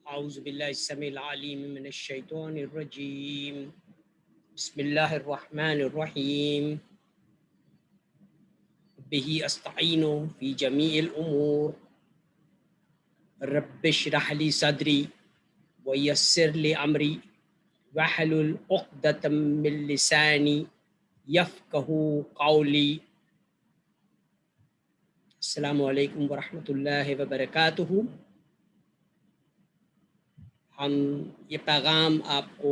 اعوذ باللہ السمیع العلیم من الشیطان الرجیم بسم اللہ الرحمن الرحیم بہ استعین فی جمیع الامور رب اشرح لی صدری ویسر لی امری واحلل عقدۃ من لسانی یفقہوا قولی۔ السلام علیکم ورحمۃ اللہ وبرکاتہ۔ ہم یہ پیغام آپ کو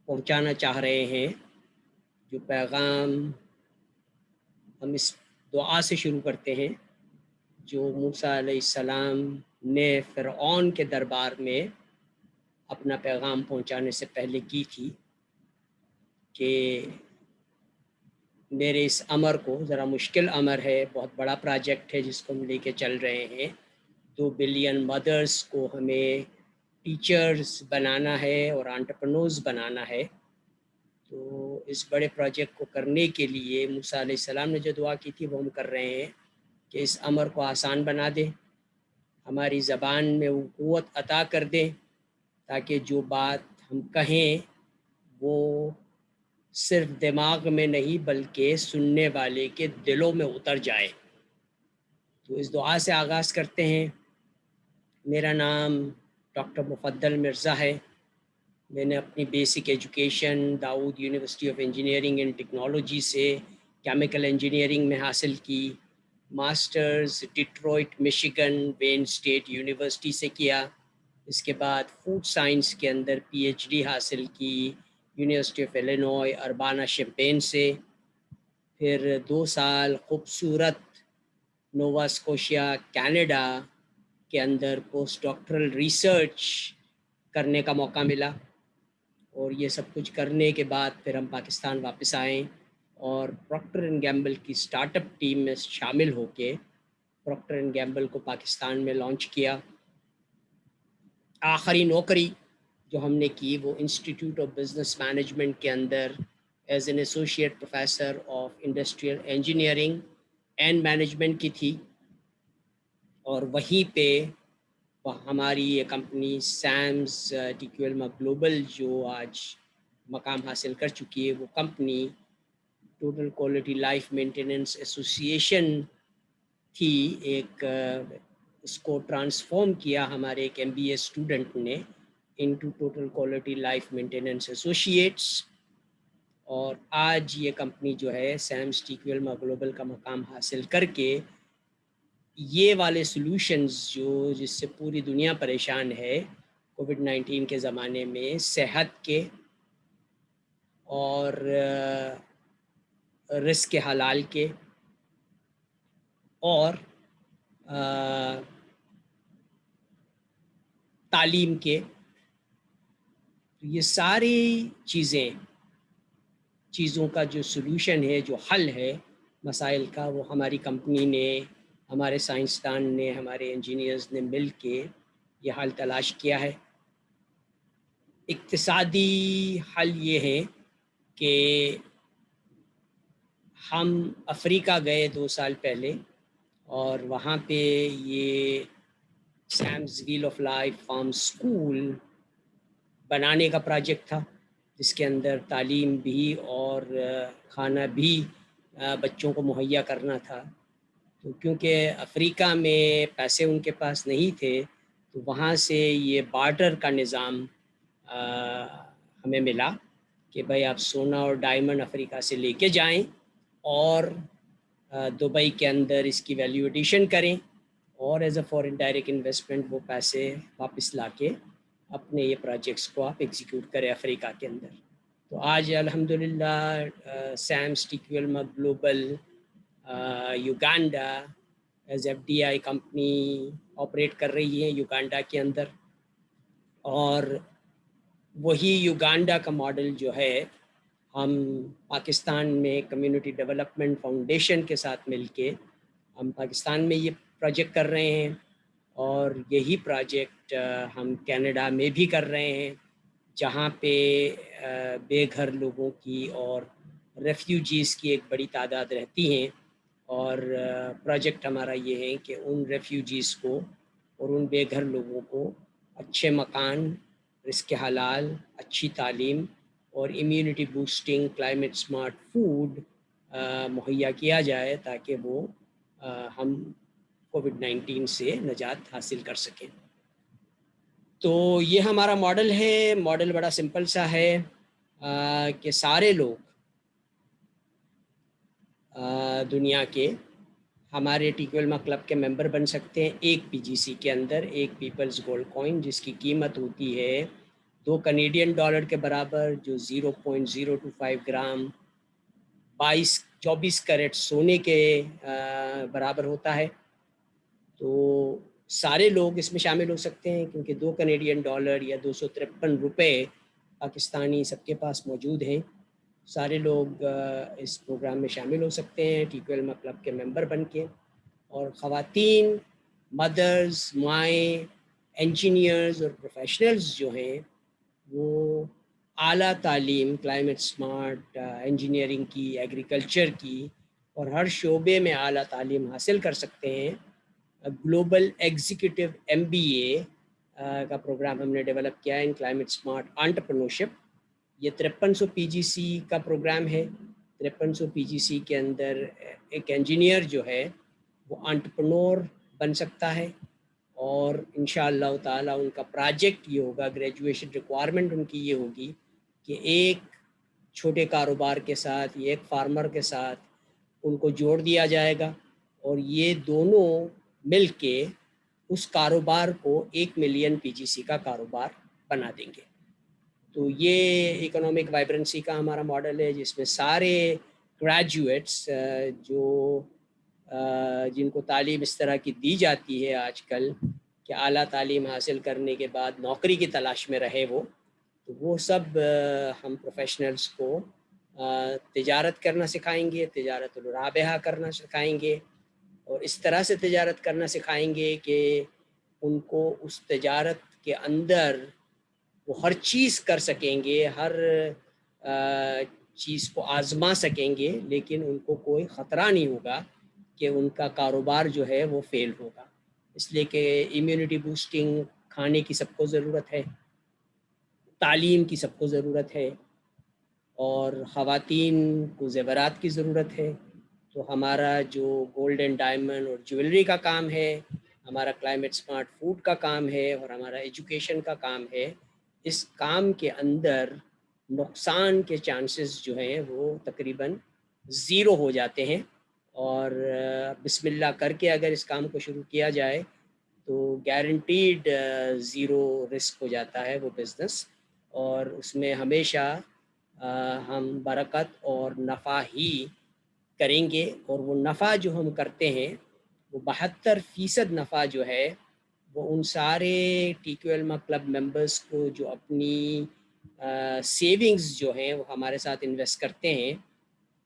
پہنچانا چاہ رہے ہیں، جو پیغام ہم اس دعا سے شروع کرتے ہیں جو موسیٰ علیہ السلام نے فرعون کے دربار میں اپنا پیغام پہنچانے سے پہلے کی تھی کہ میرے اس امر کو، ذرا مشکل امر ہے، بہت بڑا پروجیکٹ ہے جس کو ہم لے کے چل رہے ہیں، 2 بلین مدرس کو ہمیں ٹیچرز بنانا ہے اور انٹرپرنورز بنانا ہے۔ تو اس بڑے پروجیکٹ کو کرنے کے لیے موسیٰ علیہ السلام نے جو دعا کی تھی وہ ہم کر رہے ہیں کہ اس امر کو آسان بنا دے، ہماری زبان میں وہ قوت عطا کر دے تاکہ جو بات ہم کہیں وہ صرف دماغ میں نہیں بلکہ سننے والے کے دلوں میں اتر جائے۔ تو اس دعا سے آغاز کرتے ہیں۔ میرا نام ڈاکٹر مفضل مرزا ہے۔ میں نے اپنی basic education Dawood University of Engineering and Technology سے کیمیکل انجینئرنگ میں حاصل کی، masters Detroit Michigan Wayne State University سے کیا، اس کے بعد فوڈ سائنس کے اندر پی ایچ ڈی حاصل کی یونیورسٹی آف ایلینوائے اربانا شمپین سے، پھر 2 سال خوبصورت نووا اسکوشیا کینیڈا کے اندر پوسٹ ڈاکٹرل ریسرچ کرنے کا موقع ملا، اور یہ سب کچھ کرنے کے بعد پھر ہم پاکستان واپس آئیں اور پروکٹر اینڈ گیمبل کی سٹارٹ اپ ٹیم میں شامل ہو کے پروکٹر اینڈ گیمبل کو پاکستان میں لانچ کیا۔ آخری نوکری جو ہم نے کی وہ انسٹیٹیوٹ آف بزنس مینجمنٹ کے اندر as an associate professor of industrial engineering and management کی تھی، اور وہیں پہ ہماری یہ کمپنی سیمز ٹی کیو ایل گلوبل جو آج مقام حاصل کر چکی ہے، وہ company total quality life maintenance association تھی۔ ایک اس کو ٹرانسفارم کیا ہمارے ایک ایم بی اے اسٹوڈنٹ نے into total quality life maintenance associates, اور آج یہ کمپنی جو ہے سیمز ٹی کیو ایل گلوبل کا مقام حاصل کر کے یہ والے سلوشنز جو جس سے پوری دنیا پریشان ہے کووڈ-19 کے زمانے میں، صحت کے اور رزق حلال کے اور تعلیم کے، یہ ساری چیزوں کا جو سلوشن ہے، جو حل ہے مسائل کا، وہ ہماری کمپنی نے، ہمارے سائنسدان نے، ہمارے انجینئرز نے مل کے یہ حل تلاش کیا ہے۔ اقتصادی حل یہ ہے کہ ہم افریقہ گئے 2 سال پہلے، اور وہاں پہ یہ SEMS Well of Life Farm School بنانے کا پروجیکٹ تھا، جس کے اندر تعلیم بھی اور کھانا بھی بچوں کو مہیا کرنا تھا۔ تو کیونکہ افریقہ میں پیسے ان کے پاس نہیں تھے، تو وہاں سے یہ بارٹر کا نظام ہمیں ملا کہ بھائی آپ سونا اور ڈائمنڈ افریقہ سے لے کے جائیں اور دبئی کے اندر اس کی ویلیو ایڈیشن کریں، اور as a foreign direct investment وہ پیسے واپس لا کے اپنے یہ پروجیکٹس کو آپ ایگزیکیوٹ کریں افریقہ کے اندر۔ تو آج الحمدللہ SEMS T Q L Global Uganda as F D I company operate کر رہی ہے یوگانڈا کے اندر، اور وہی یوگانڈا کا ماڈل جو ہے ہم پاکستان میں کمیونٹی ڈیولپمنٹ فاؤنڈیشن کے ساتھ مل کے ہم پاکستان میں یہ پروجیکٹ کر رہے ہیں، اور یہی پروجیکٹ ہم کینیڈا میں بھی کر رہے ہیں، جہاں پہ بے گھر لوگوں کی اور ریفیوجیز کی ایک بڑی تعداد رہتی ہیں، اور پروجیکٹ ہمارا یہ ہے کہ ان ریفیوجیز کو اور ان بے گھر لوگوں کو اچھے مکان، رزق حلال، اچھی تعلیم اور immunity boosting climate smart food مہیا کیا جائے تاکہ وہ ہم کووڈ-19 سے نجات حاصل کر سکیں۔ تو یہ ہمارا ماڈل ہے۔ ماڈل بڑا سمپل سا ہے کہ سارے لوگ دنیا کے ہمارے ٹیکو علما کلب کے ممبر بن سکتے ہیں ایک پی جی سی کے اندر، ایک پیپلز گولڈ کوائن جس کی قیمت ہوتی ہے $2 کے برابر، جو 0.025 گرام 24 کیرٹ سونے کے برابر ہوتا ہے۔ تو سارے لوگ اس میں شامل ہو سکتے ہیں کیونکہ $2 یا 253 روپے پاکستانی سب کے پاس موجود ہیں۔ سارے لوگ اس پروگرام میں شامل ہو سکتے ہیں ٹیکو علما کلب کے ممبر بن کے، اور خواتین، مدرز، مائیں، انجینئرز اور پروفیشنلز جو ہیں وہ اعلیٰ تعلیم کلائمیٹ سمارٹ انجینئرنگ کی، ایگریکلچر کی اور ہر شعبے میں اعلیٰ تعلیم حاصل کر سکتے ہیں۔ گلوبل ایگزیکٹو MBA کا پروگرام ہم نے ڈیولپ کیا ہے ان کلائمیٹ سمارٹ انٹرپرنورشپ۔ یہ 5300 PGC کا پروگرام ہے۔ 5300 PGC کے اندر ایک انجینئر جو ہے وہ انٹرپرنور بن سکتا ہے، اور انشاءاللہ تعالی ان کا پروجیکٹ یہ ہوگا، گریجویشن ریکوائرمنٹ ان کی یہ ہوگی کہ ایک چھوٹے کاروبار کے ساتھ، ایک فارمر کے ساتھ ان کو جوڑ دیا جائے گا، اور یہ دونوں مل کے اس کاروبار کو 1 ملین PGC کا کاروبار بنا دیں گے۔ تو یہ اکنامک وائبرنسی کا ہمارا ماڈل ہے جس میں سارے گریجویٹس جو جن کو تعلیم اس طرح کی دی جاتی ہے آج کل کہ اعلیٰ تعلیم حاصل کرنے کے بعد نوکری کی تلاش میں رہے تو وہ سب ہم پروفیشنلز کو تجارت کرنا سکھائیں گے، تجارت الرابحہ کرنا سکھائیں گے، اور اس طرح سے تجارت کرنا سکھائیں گے کہ ان کو اس تجارت کے اندر وہ ہر چیز کر سکیں گے، ہر چیز کو آزما سکیں گے، لیکن ان کو کوئی خطرہ نہیں ہوگا کہ ان کا کاروبار جو ہے وہ فیل ہوگا۔ اس لیے کہ امیونٹی بوسٹنگ کھانے کی سب کو ضرورت ہے، تعلیم کی سب کو ضرورت ہے، اور خواتین کو زیورات کی ضرورت ہے۔ تو ہمارا جو گولڈ اینڈ ڈائمنڈ اور جویلری کا کام ہے، ہمارا کلائمیٹ سمارٹ فوڈ کا کام ہے، اور ہمارا ایجوکیشن کا کام ہے، اس کام کے اندر نقصان کے چانسز جو ہیں وہ تقریباً 0 ہو جاتے ہیں، اور بسم اللہ کر کے اگر اس کام کو شروع کیا جائے تو گارنٹیڈ 0 رسک ہو جاتا ہے وہ بزنس، اور اس میں ہمیشہ ہم برکت اور نفع ہی کریں گے، اور وہ نفع جو ہم کرتے ہیں وہ 72% نفع جو ہے وہ ان سارے ٹیکو علما کلب ممبرس کو جو اپنی سیونگز جو ہیں وہ ہمارے ساتھ انویسٹ کرتے ہیں۔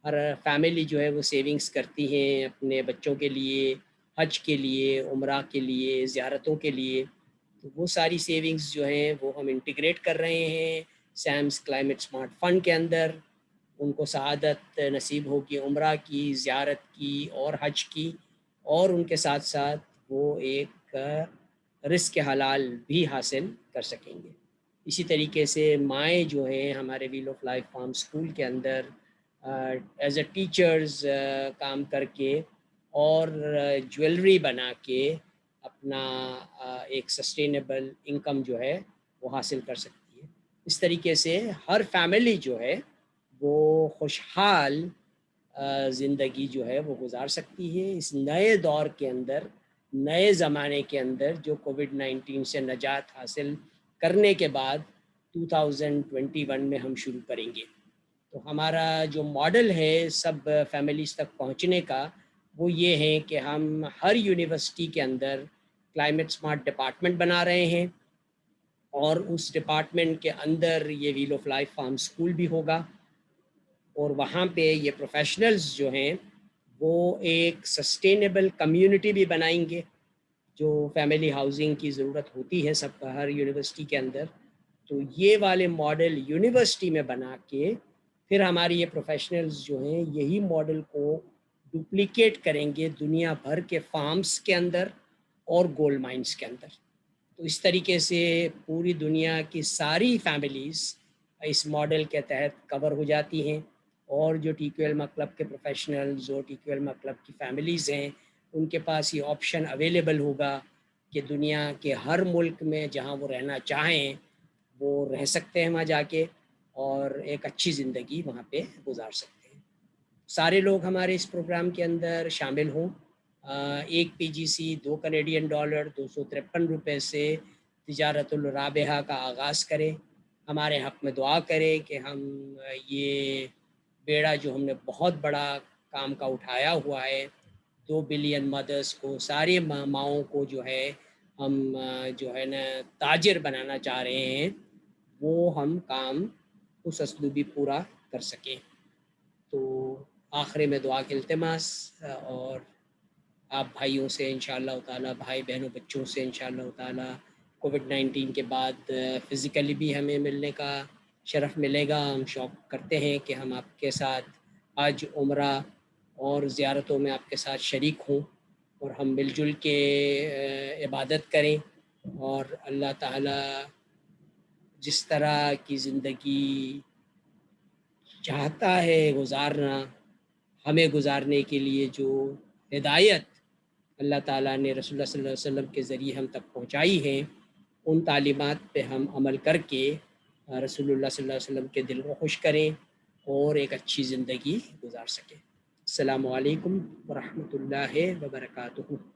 ہر فیملی جو ہے وہ سیونگز کرتی ہیں اپنے بچوں کے لیے، حج کے لیے، عمرہ کے لیے، زیارتوں کے لیے، تو وہ ساری سیونگز جو ہیں وہ ہم انٹیگریٹ کر رہے ہیں سیمز کلائمیٹ سمارٹ فنڈ کے اندر۔ ان کو سعادت نصیب ہوگی عمرہ کی، زیارت کی اور حج کی، اور ان کے ساتھ ساتھ وہ ایک رزق حلال بھی حاصل کر سکیں گے۔ اسی طریقے سے مائیں جو ہیں ہمارے Well of Life Farm School کے اندر ایز اے ٹیچرز کام کر کے اور جویلری بنا کے اپنا ایک سسٹینیبل انکم جو ہے وہ حاصل کر سکتی ہے۔ اس طریقے سے ہر فیملی جو ہے وہ خوشحال زندگی جو ہے وہ گزار سکتی ہے اس نئے دور کے اندر، نئے زمانے کے اندر جو کووڈ-19 سے نجات حاصل کرنے کے بعد 2021 میں ہم شروع کریں گے۔ تو ہمارا جو ماڈل ہے سب فیملیز تک پہنچنے کا وہ یہ ہے کہ ہم ہر یونیورسٹی کے اندر کلائمیٹ سمارٹ ڈپارٹمنٹ بنا رہے ہیں، اور اس ڈپارٹمنٹ کے اندر یہ Well of Life Farm School بھی ہوگا، اور وہاں پہ یہ پروفیشنلز جو ہیں وہ ایک سسٹینیبل کمیونٹی بھی بنائیں گے، جو فیملی ہاؤسنگ کی ضرورت ہوتی ہے سب ہر یونیورسٹی کے اندر۔ تو یہ والے ماڈل یونیورسٹی میں بنا کے پھر ہماری یہ پروفیشنلز جو ہیں یہی ماڈل کو ڈپلیکیٹ کریں گے دنیا بھر کے فارمز کے اندر، اور گولڈ مائنس کے اندر. تو اس طریقے سے پوری دنیا کی ساری فیملیز اس ماڈل کے تحت کور ہو جاتی ہیں، اور جو ٹی کیو ایل کلب کے پروفیشنلز اور ٹی کیو ایل کلب کی فیملیز ہیں ان کے پاس یہ آپشن اویلیبل ہوگا کہ دنیا کے ہر ملک میں جہاں وہ رہنا چاہیں وہ رہ سکتے ہیں وہاں جا کے، اور ایک اچھی زندگی وہاں پہ گزار سکتے ہیں. سارے لوگ ہمارے اس پروگرام کے اندر شامل ہوں. ایک پی جی سی $2 253 سے تجارت الرابحہ کا آغاز کرے. ہمارے حق میں دعا کرے کہ ہم یہ بیڑا جو ہم نے بہت بڑا کام کا اٹھایا ہوا ہے، 2 بلین مدرس کو، سارے ماؤں کو جو ہے ہم جو ہے نا تاجر بنانا چاہ رہے ہیں، وہ ہم کام اس اسلوبی پورا کر سکیں. تو آخر میں دعا کے التماس، اور آپ بھائیوں سے انشاءاللہ تعالیٰ، بھائی بہنوں بچوں سے انشاءاللہ تعالیٰ کووڈ-19 کے بعد فزیکلی بھی ہمیں ملنے کا شرف ملے گا. ہم شوق کرتے ہیں کہ ہم آپ کے ساتھ حج، عمرہ اور زیارتوں میں آپ کے ساتھ شریک ہوں، اور ہم مل جل کے عبادت کریں، اور اللہ تعالیٰ جس طرح کی زندگی چاہتا ہے گزارنا، ہمیں گزارنے کے لیے جو ہدایت اللہ تعالیٰ نے رسول اللہ صلی اللہ علیہ وسلم کے ذریعے ہم تک پہنچائی ہیں، ان تعلیمات پہ ہم عمل کر کے رسول اللہ صلی اللہ علیہ وسلم کے دل کو خوش کریں اور ایک اچھی زندگی گزار سکیں. السلام علیکم ورحمۃ اللہ وبرکاتہ.